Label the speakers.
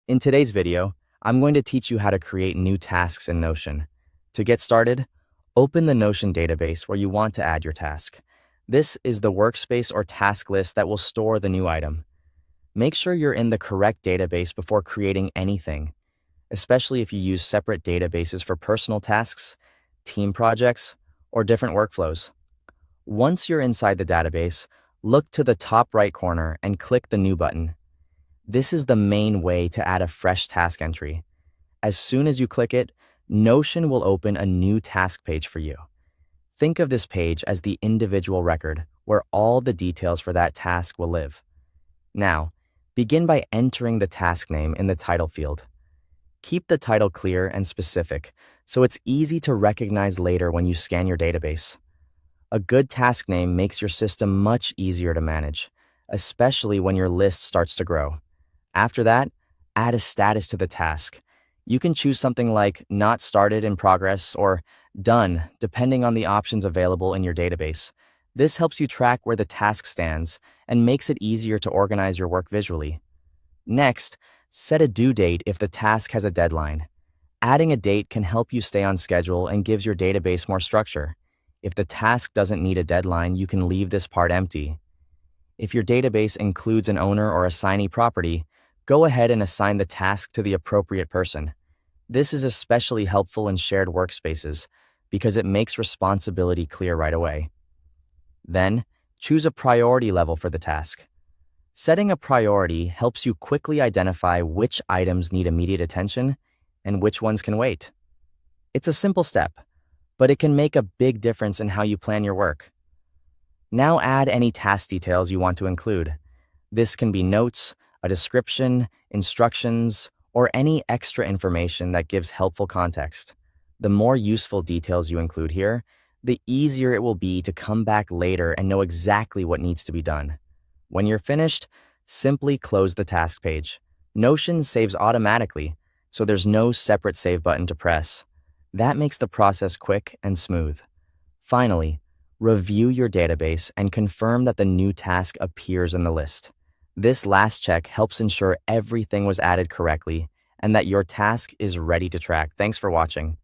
Speaker 1: In today's video, I'm going to teach you how to create new tasks in Notion. To get started, open the Notion database where you want to add your task. This is the workspace or task list that will store the new item. Make sure you're in the correct database before creating anything, especially if you use separate databases for personal tasks, team projects, or different workflows. Once you're inside the database, look to the top right corner and click the New button. This is the main way to add a fresh task entry. As soon as you click it, Notion will open a new task page for you. Think of this page as the individual record where all the details for that task will live. Now, begin by entering the task name in the title field. Keep the title clear and specific so it's easy to recognize later when you scan your database. A good task name makes your system much easier to manage, especially when your list starts to grow. After that, add a status to the task. You can choose something like Not Started, in Progress, or Done, depending on the options available in your database. This helps you track where the task stands and makes it easier to organize your work visually. Next, set a due date if the task has a deadline. Adding a date can help you stay on schedule and gives your database more structure. If the task doesn't need a deadline, you can leave this part empty. If your database includes an owner or assignee property, go ahead and assign the task to the appropriate person. This is especially helpful in shared workspaces because it makes responsibility clear right away. Then, choose a priority level for the task. Setting a priority helps you quickly identify which items need immediate attention and which ones can wait. It's a simple step, but it can make a big difference in how you plan your work. Now add any task details you want to include. This can be notes, a description, instructions, or any extra information that gives helpful context. The more useful details you include here, the easier it will be to come back later and know exactly what needs to be done. When you're finished, simply close the task page. Notion saves automatically, so there's no separate save button to press. That makes the process quick and smooth. Finally, review your database and confirm that the new task appears in the list. This last check helps ensure everything was added correctly and that your task is ready to track. Thanks for watching.